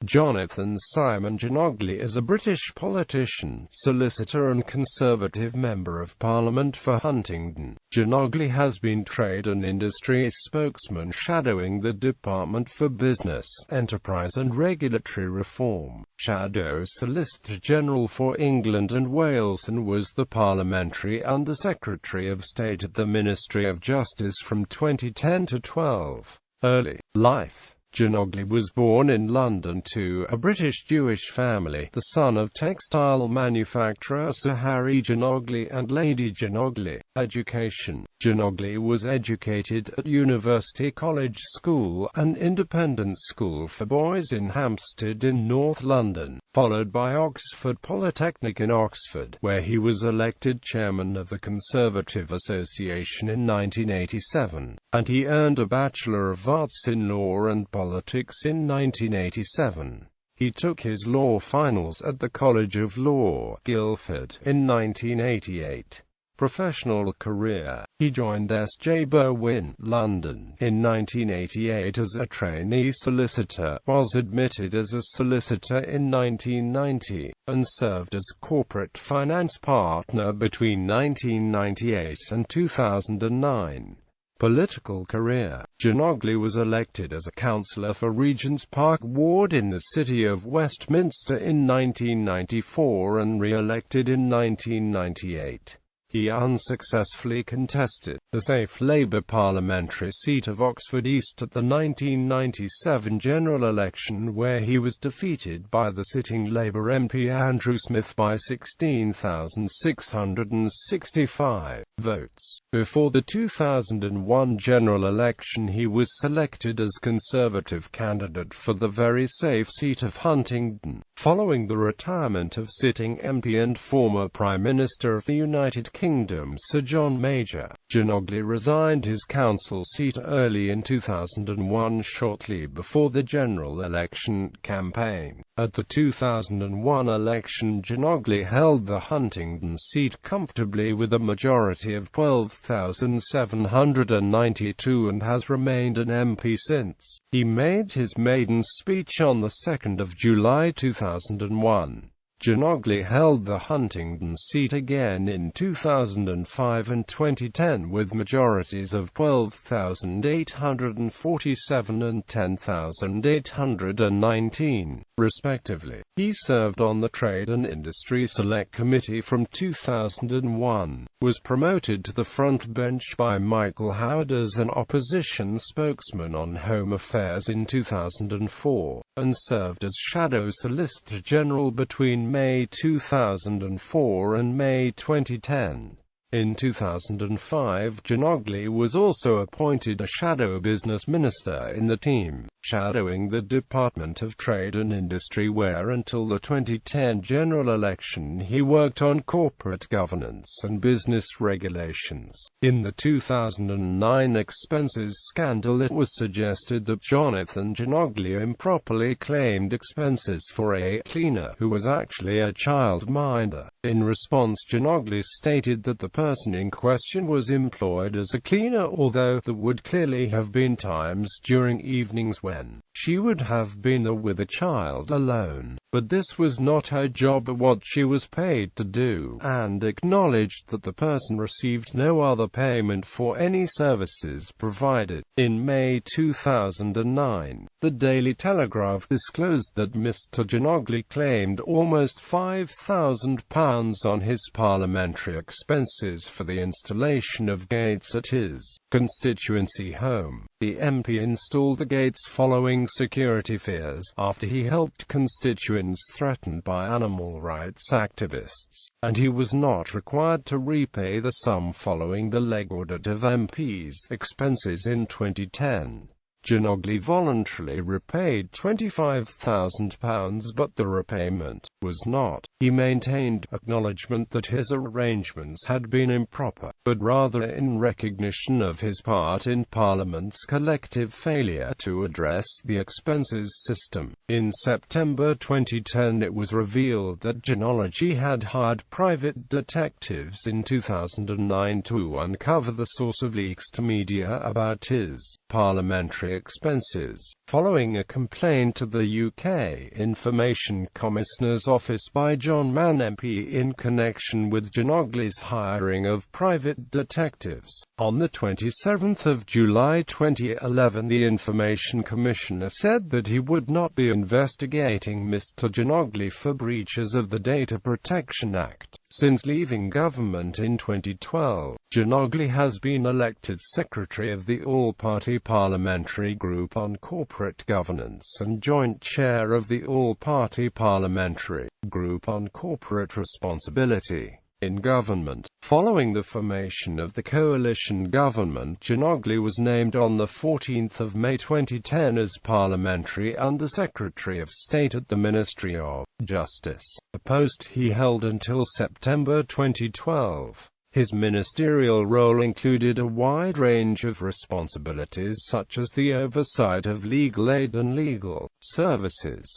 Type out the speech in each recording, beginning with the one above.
Jonathan Simon Djanogly is a British politician, solicitor and Conservative Member of Parliament for Huntingdon. Djanogly has been Trade and Industry Spokesman shadowing the Department for Business, Enterprise and Regulatory Reform, Shadow Solicitor General for England and Wales, and was the Parliamentary Under Secretary of State at the Ministry of Justice from 2010 to 12. Early life. Djanogly was born in London to a British Jewish family, the son of textile manufacturer Sir Harry Djanogly and Lady Djanogly. Education. Djanogly was educated at University College School, an independent school for boys in Hampstead in North London, followed by Oxford Polytechnic in Oxford, where he was elected chairman of the Conservative Association in 1987, and he earned a Bachelor of Arts in Law and Politics in 1987. He took his law finals at the College of Law, Guildford, in 1988. Professional career. He joined S.J. Berwin, London, in 1988 as a trainee solicitor, was admitted as a solicitor in 1990, and served as corporate finance partner between 1998 and 2009. Political career. Djanogly was elected as a councillor for Regent's Park Ward in the City of Westminster in 1994 and re-elected in 1998. He unsuccessfully contested the safe Labour parliamentary seat of Oxford East at the 1997 general election, where he was defeated by the sitting Labour MP Andrew Smith by 16,665 votes. Before the 2001 general election, he was selected as Conservative candidate for the very safe seat of Huntingdon. Following the retirement of sitting MP and former Prime Minister of the United Kingdom Sir John Major, Djanogly resigned his council seat early in 2001, shortly before the general election campaign. At the 2001 election, Djanogly held the Huntingdon seat comfortably with a majority of 12,792 and has remained an MP since. He made his maiden speech on the 2nd of July 2001. Djanogly held the Huntingdon seat again in 2005 and 2010 with majorities of 12,847 and 10,819, respectively. He served on the Trade and Industry Select Committee from 2001, was promoted to the front bench by Michael Howard as an opposition spokesman on Home Affairs in 2004, and served as Shadow Solicitor General between May 2004 and May 2010. In 2005, Djanogly was also appointed a Shadow Business Minister in the team, shadowing the Department of Trade and Industry, where until the 2010 general election he worked on corporate governance and business regulations. In the 2009 expenses scandal, it was suggested that Jonathan Djanogly improperly claimed expenses for a cleaner who was actually a childminder. In response, Djanogly stated that the person in question was employed as a cleaner, although there would clearly have been times during evenings when she would have been there with a child alone, but this was not her job or what she was paid to do, and acknowledged that the person received no other payment for any services provided. In May 2009, the Daily Telegraph disclosed that Mr. Djanogly claimed almost £5,000 on his parliamentary expenses for the installation of gates at his constituency home. The MP installed the gates following security fears, after he helped constituents threatened by animal rights activists, and he was not required to repay the sum following the leg audit of MP's expenses in 2010. Djanogly voluntarily repaid £25,000, but the repayment was not. He maintained acknowledgement that his arrangements had been improper, but but rather in recognition of his part in Parliament's collective failure to address the expenses system. In September 2010 it was revealed that Djanogly had hired private detectives in 2009 to uncover the source of leaks to media about his parliamentary expenses, following a complaint to the UK Information Commissioner's Office by John Mann MP in connection with Djanogly's hiring of private detectives. On the 27th of July 2011, the Information Commissioner said that he would not be investigating Mr. Djanogly for breaches of the Data Protection Act. Since leaving government in 2012, Djanogly has been elected Secretary of the All-Party Parliamentary Group on Corporate Governance and Joint Chair of the All-Party Parliamentary Group on Corporate Responsibility in Government. Following the formation of the coalition government, Djanogly was named on 14 May 2010 as Parliamentary Under-Secretary of State at the Ministry of Justice, a post he held until September 2012. His ministerial role included a wide range of responsibilities such as the oversight of legal aid and legal services,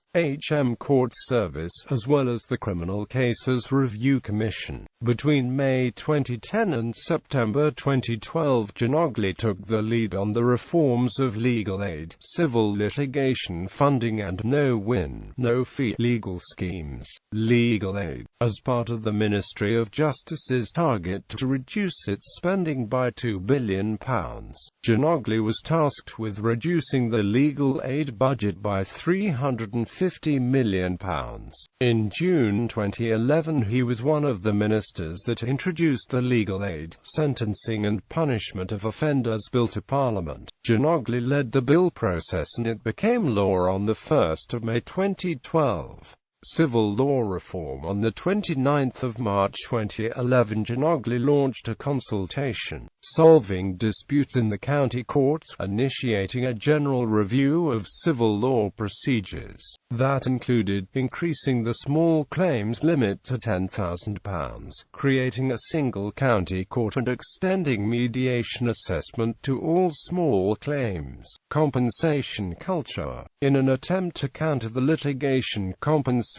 court service, as well as the Criminal Cases Review Commission. Between May 2010 and September 2012, Djanogly took the lead on the reforms of legal aid, civil litigation funding and no-win, no-fee legal schemes. Legal aid, as part of the Ministry of Justice's target to reduce its spending by £2 billion. Djanogly was tasked with reducing the legal aid budget by £350 million. In June 2011, he was one of the ministers that introduced the Legal Aid, Sentencing and Punishment of Offenders Bill to Parliament. Djanogly led the bill process and it became law on 1 May 2012. Civil law reform. On 29 March 2011, Djanogly launched a consultation, solving disputes in the county courts, initiating a general review of civil law procedures. That included increasing the small claims limit to £10,000, creating a single county court and extending mediation assessment to all small claims. Compensation culture. In an attempt to counter the litigation compensation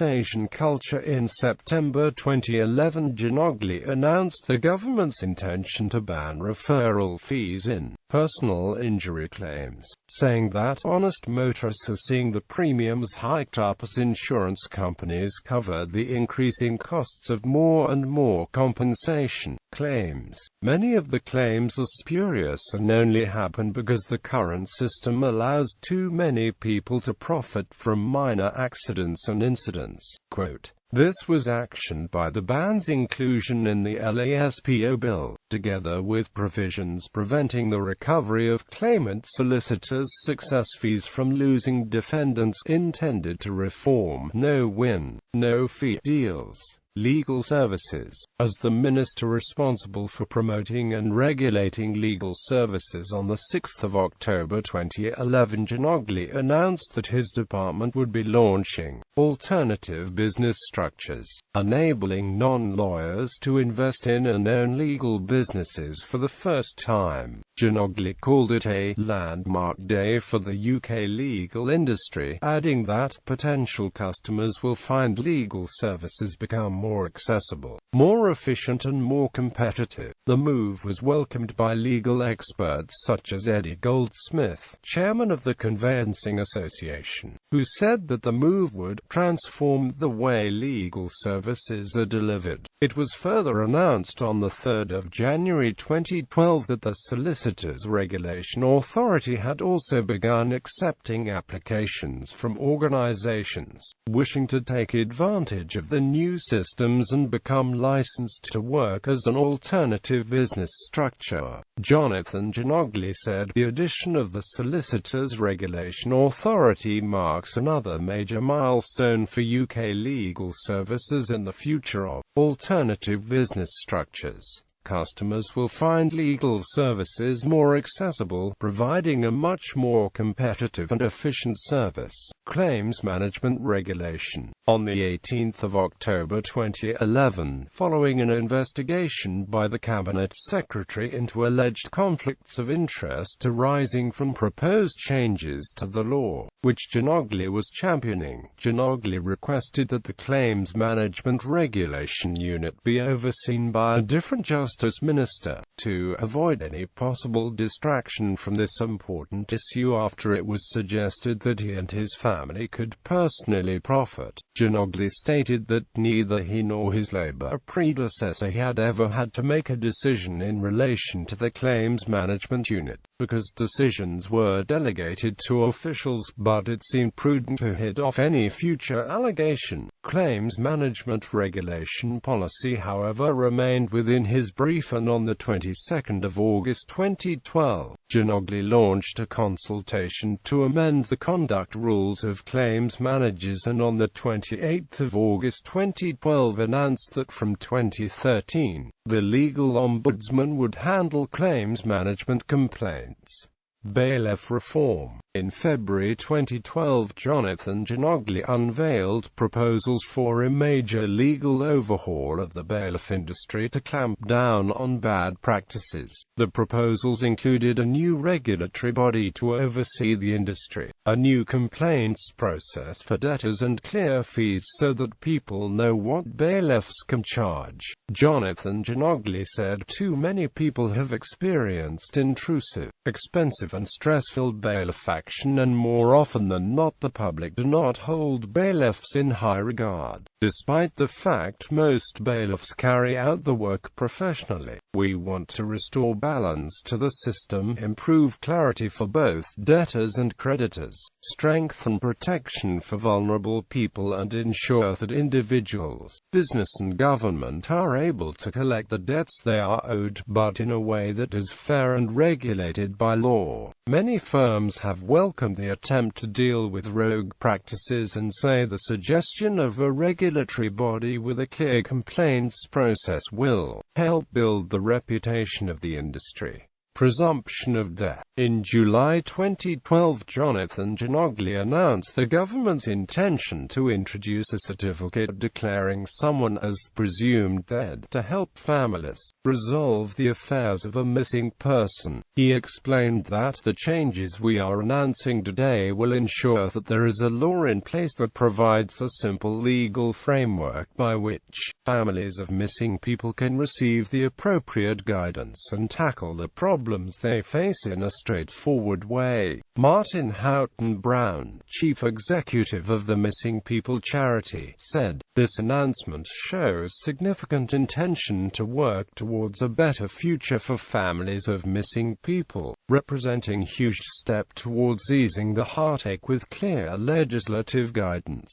culture in September 2011, Djanogly announced the government's intention to ban referral fees in personal injury claims, saying that honest motorists are seeing the premiums hiked up as insurance companies cover the increasing costs of more and more compensation claims. Many of the claims are spurious and only happen because the current system allows too many people to profit from minor accidents and incidents. Quote, "This was actioned by the ban's inclusion in the LASPO bill, together with provisions preventing the recovery of claimant solicitors' success fees from losing defendants, intended to reform no-win, no-fee deals. Legal services." As the minister responsible for promoting and regulating legal services, on 6 October 2011, Djanogly announced that his department would be launching alternative business structures, enabling non-lawyers to invest in and own legal businesses for the first time. Djanogly called it a landmark day for the UK legal industry, adding that potential customers will find legal services become more accessible, more efficient and more competitive. The move was welcomed by legal experts such as Eddie Goldsmith, chairman of the Conveyancing Association, who said that the move would transform the way legal services are delivered. It was further announced on 3 January 2012 that the Solicitors Regulation Authority had also begun accepting applications from organizations wishing to take advantage of the new systems and become licensed to work as an alternative business structure. Jonathan Djanogly said, "The addition of the Solicitors Regulation Authority marks another major milestone for UK legal services in the future of alternative business structures." customers will find legal services more accessible, providing a much more competitive and efficient service. Claims Management Regulation. On the 18th of October 2011, following an investigation by the Cabinet Secretary into alleged conflicts of interest arising from proposed changes to the law, which Djanogly was championing, Djanogly requested that the Claims Management Regulation Unit be overseen by a different Justice Minister, to avoid any possible distraction from this important issue after it was suggested that he and his family could personally profit. Djanogly stated that neither he nor his Labour predecessor had ever had to make a decision in relation to the Claims Management Unit, because decisions were delegated to officials, but it seemed prudent to head off any future allegation. Claims Management Regulation policy, however, remained within his brief, and on the 22nd of August 2012, Djanogly launched a consultation to amend the conduct rules of claims managers, and on the 28th of August 2012 announced that from 2013, the legal ombudsman would handle claims management complaints. Bailiff reform. In February 2012, Djanogly unveiled proposals for a major legal overhaul of the bailiff industry to clamp down on bad practices. The proposals included a new regulatory body to oversee the industry, a new complaints process for debtors, and clear fees so that people know what bailiffs can charge. Djanogly said too many people have experienced intrusive, expensive and stressful bailiff action, and more often than not the public do not hold bailiffs in high regard. Despite the fact most bailiffs carry out the work professionally, we want to restore balance to the system, improve clarity for both debtors and creditors, strengthen protection for vulnerable people, and ensure that individuals, business and government are able to collect the debts they are owed, but in a way that is fair and regulated by law. Many firms have welcomed the attempt to deal with rogue practices and say the suggestion of a regulatory body with a clear complaints process will help build the reputation of the industry. Presumption of debt. In July 2012, Djanogly announced the government's intention to introduce a certificate declaring someone as presumed dead to help families resolve the affairs of a missing person. He explained that the changes we are announcing today will ensure that there is a law in place that provides a simple legal framework by which families of missing people can receive the appropriate guidance and tackle the problems they face in a straightforward way. Martin Houghton Brown, chief executive of the Missing People charity, said, "This announcement shows significant intention to work towards a better future for families of missing people, representing a huge step towards easing the heartache with clear legislative guidance."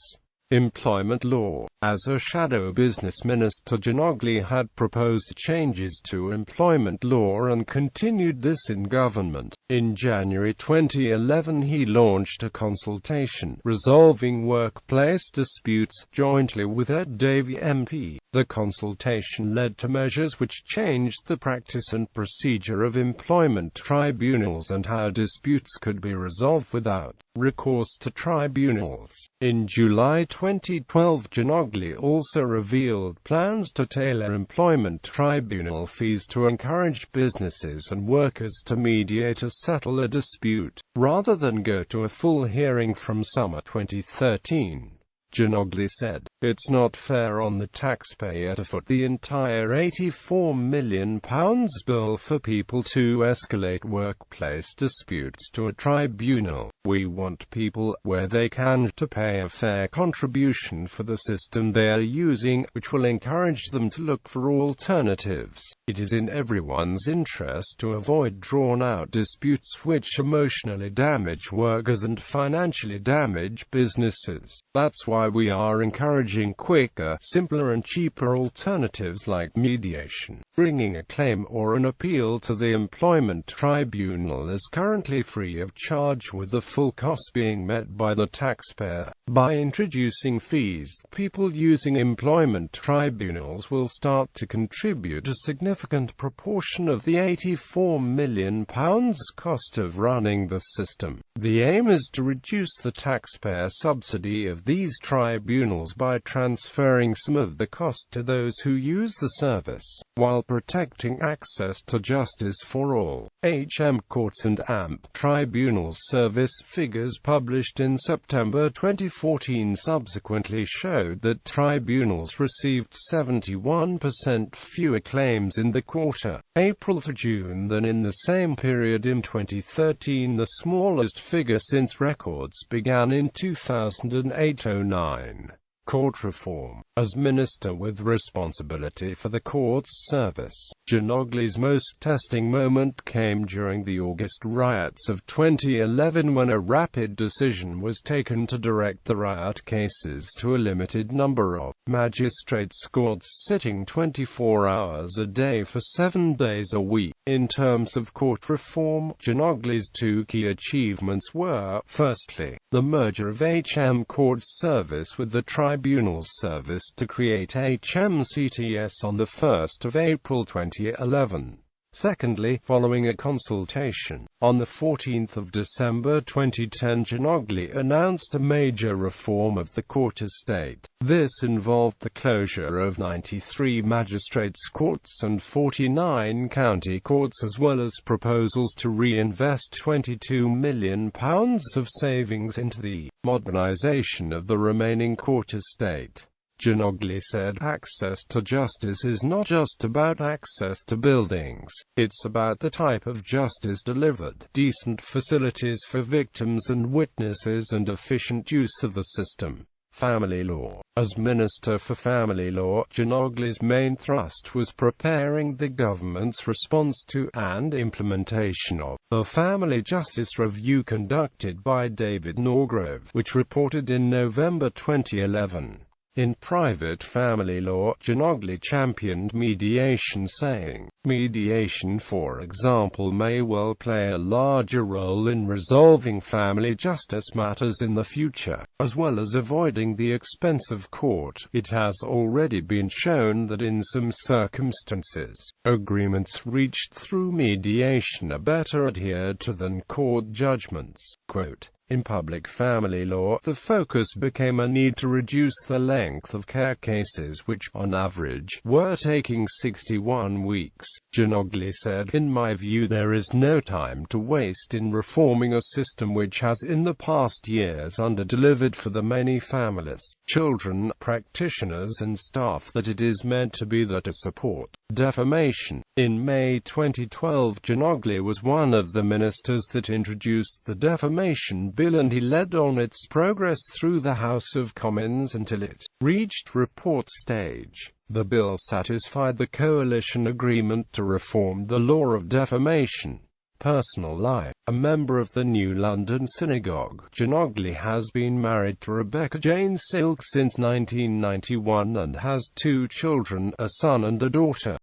Employment law. As a shadow business minister, Djanogly had proposed changes to employment law and continued this in government. In January 2011 he launched a consultation, Resolving Workplace Disputes, jointly with Ed Davey MP. The consultation led to measures which changed the practice and procedure of employment tribunals and how disputes could be resolved without recourse to tribunals. In July 2012, Djanogly also revealed plans to tailor employment tribunal fees to encourage businesses and workers to mediate or settle a dispute, rather than go to a full hearing from summer 2013. Djanogly said, "It's not fair on the taxpayer to foot the entire £84 million bill for people to escalate workplace disputes to a tribunal. We want people, where they can, to pay a fair contribution for the system they are using, which will encourage them to look for alternatives. It is in everyone's interest to avoid drawn-out disputes which emotionally damage workers and financially damage businesses. That's why we are encouraging quicker, simpler and cheaper alternatives like mediation. Bringing a claim or an appeal to the employment tribunal is currently free of charge, with the full costs being met by the taxpayer. By introducing fees, people using employment tribunals will start to contribute a significant proportion of the £84 million cost of running the system. The aim is to reduce the taxpayer subsidy of these tribunals by transferring some of the cost to those who use the service, while protecting access to justice for all. HM Courts and AMP Tribunals service figures published in September 2014 subsequently showed that tribunals received 71% fewer claims in the quarter, April to June, than in the same period in 2013, the smallest figure since records began in 2008-09. Court reform. As minister with responsibility for the courts service, Djanogly's most testing moment came during the August riots of 2011, when a rapid decision was taken to direct the riot cases to a limited number of magistrates' courts sitting 24 hours a day for 7 days a week. In terms of court reform, Djanogly's two key achievements were, firstly, the merger of HM Courts Service with the Tribunals Service to create HMCTS on 1 April 2011. Secondly, following a consultation, on 14 December 2010, Djanogly announced a major reform of the court estate. This involved the closure of 93 magistrates' courts and 49 county courts, as well as proposals to reinvest £22 million of savings into the modernization of the remaining court estate. Djanogly said, "Access to justice is not just about access to buildings, it's about the type of justice delivered, decent facilities for victims and witnesses, and efficient use of the system." Family law. As Minister for Family Law, Djanogly's main thrust was preparing the government's response to and implementation of the Family Justice Review conducted by David Norgrove, which reported in November 2011. In private family law, Djanogly championed mediation, saying, "Mediation, for example, may well play a larger role in resolving family justice matters in the future, as well as avoiding the expense of court. It has already been shown that in some circumstances, agreements reached through mediation are better adhered to than court judgments." Quote, "In public family law, the focus became a need to reduce the length of care cases, which, on average, were taking 61 weeks. Djanogly said, "In my view, there is no time to waste in reforming a system which has in the past years under-delivered for the many families, children, practitioners and staff that it is meant to be there to support." Defamation. In May 2012, Djanogly was one of the ministers that introduced the defamation bill, and he led on its progress through the House of Commons until it reached report stage. The bill satisfied the coalition agreement to reform the law of defamation. Personal life. A member of the New London Synagogue, Djanogly has been married to Rebecca Jane Silk since 1991 and has 2 children, a son and a daughter.